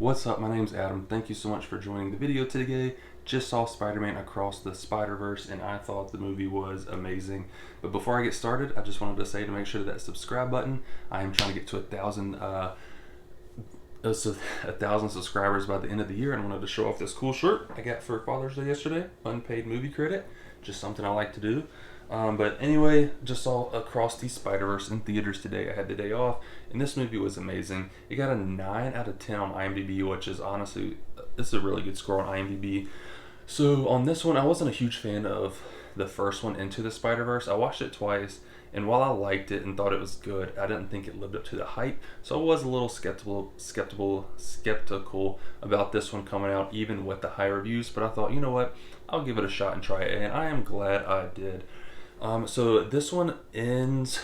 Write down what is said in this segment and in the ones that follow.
What's up? My name's Adam. Thank you so much for joining the video today. Just saw Spider-Man Across the Spider-Verse and I thought the movie was amazing. But before I get started, I just wanted to say to make sure that subscribe button. I am trying to get to 1,000 subscribers by the end of the year, and I wanted to show off this cool shirt I got for Father's Day yesterday. Unpaid movie credit, just something I like to do. But anyway, just saw Across the Spider-Verse in theaters today. I had the day off, and this movie was amazing. It got a 9 out of 10 on IMDb, which is honestly, this is a really good score on IMDb. So on this one, I wasn't a huge fan of the first one, Into the Spider-Verse. I watched it twice, and while I liked it and thought it was good, I didn't think it lived up to the hype. So I was a little skeptical about this one coming out, even with the high reviews. But I thought, you know what, I'll give it a shot and try it, and I am glad I did. So this one ends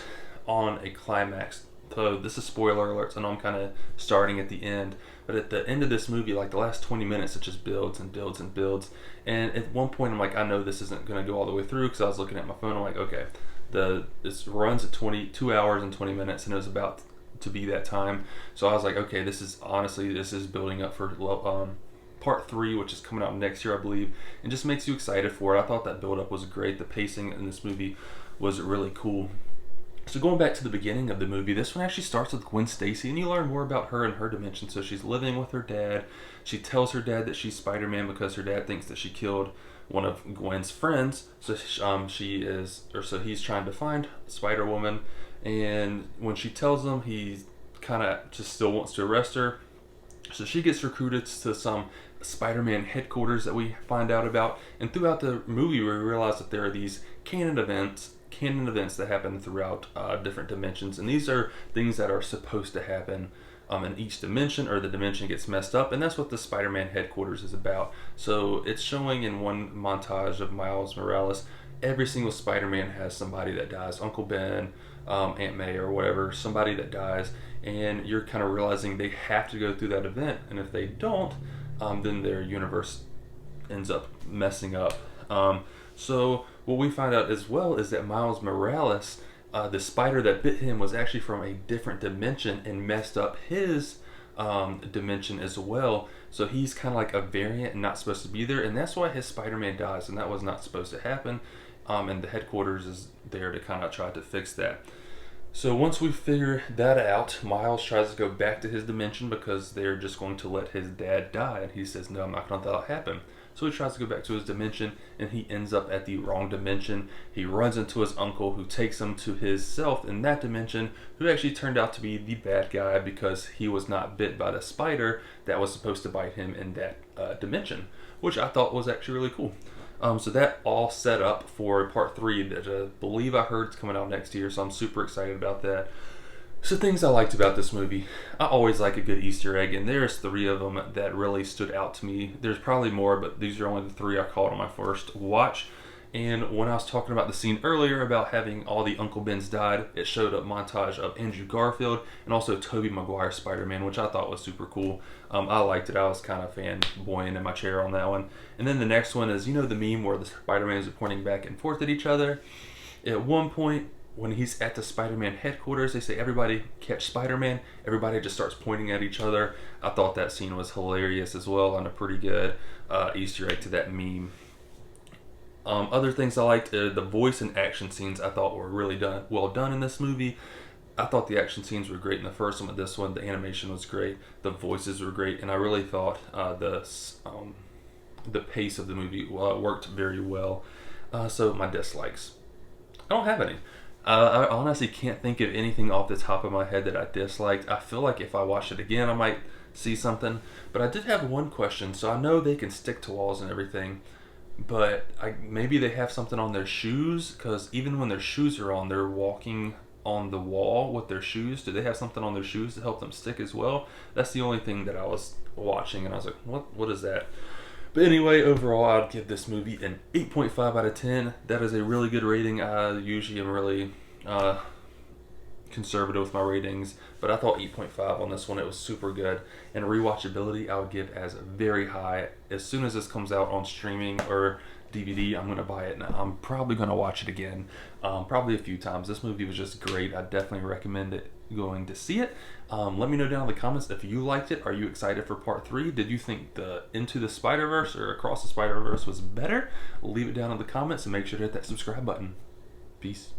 on a climax. So this is spoiler alerts, and I'm kind of starting at the end. But at the end of this movie, like the last 20 minutes, it just builds and builds and builds. And at one point, I'm like, I know this isn't going to go all the way through, because I was looking at my phone. I'm like, okay, this runs at 2 hours and 20 minutes, and it was about to be that time. So I was like, okay, this is building up for part 3, which is coming out next year, I believe, and just makes you excited for it. I thought that build up was great. The pacing in this movie was really cool. So going back to the beginning of the movie, this one actually starts with Gwen Stacy, and you learn more about her and her dimension. So she's living with her dad. She tells her dad that she's Spider-Man because her dad thinks that she killed one of Gwen's friends. So he's trying to find Spider-Woman, and when she tells him, he kind of just still wants to arrest her. So she gets recruited to some Spider-Man headquarters that we find out about, and throughout the movie we realize that there are these canon events that happen throughout different dimensions, and these are things that are supposed to happen in each dimension, or the dimension gets messed up, and that's what the Spider-Man headquarters is about. So it's showing in one montage of Miles Morales, every single Spider-Man has somebody that dies. Uncle Ben, Aunt May, or whatever, somebody that dies, and you're kind of realizing they have to go through that event, and if they don't, then their universe ends up messing up. So what we find out as well is that Miles Morales, the spider that bit him, was actually from a different dimension and messed up his dimension as well. So he's kind of like a variant and not supposed to be there, and that's why his Spider-Man dies, and that was not supposed to happen. And the headquarters is there to kind of try to fix that. So once we figure that out, Miles tries to go back to his dimension because they're just going to let his dad die, and he says, no, I'm not going to let that happen. So he tries to go back to his dimension, and he ends up at the wrong dimension. He runs into his uncle, who takes him to his self in that dimension, who actually turned out to be the bad guy because he was not bit by the spider that was supposed to bite him in that dimension, which I thought was actually really cool. So that all set up for part 3 that I believe I heard is coming out next year, so I'm super excited about that. So things I liked about this movie, I always like a good Easter egg, and there's 3 of them that really stood out to me. There's probably more, but these are only the 3 I caught on my first watch. And when I was talking about the scene earlier about having all the Uncle Bens died, it showed a montage of Andrew Garfield and also Tobey Maguire Spider-Man, which I thought was super cool. I liked it. I was kind of fanboying in my chair on that one. And then the next one is, you know, the meme where the Spider-Mans are pointing back and forth at each other. At one point, when he's at the Spider-Man headquarters, they say, everybody catch Spider-Man. Everybody just starts pointing at each other. I thought that scene was hilarious as well, and a pretty good Easter egg to that meme. Other things I liked, the voice and action scenes I thought were really well done in this movie. I thought the action scenes were great in the first one, but this one, the animation was great. The voices were great, and I really thought the pace of the movie worked very well. So my dislikes, I don't have any. I honestly can't think of anything off the top of my head that I disliked. I feel like if I watch it again, I might see something. But I did have one question. So I know they can stick to walls and everything, but maybe they have something on their shoes, because even when their shoes are on, they're walking on the wall with their shoes. Do they have something on their shoes to help them stick as well? That's the only thing that I was watching, and I was like, what is that? But anyway, overall, I'd give this movie an 8.5 out of 10. That is a really good rating. I usually am really conservative with my ratings, but I thought 8.5 on this one. It was super good. And rewatchability, I would give as very high. As soon as this comes out on streaming or DVD, I'm going to buy it, and I'm probably going to watch it again, probably a few times. This movie was just great. I definitely recommend it, going to see it. Let me know down in the comments if you liked it. Are you excited for part 3? Did you think the Into the Spider-Verse or Across the Spider-Verse was better? Leave it down in the comments and make sure to hit that subscribe button. Peace.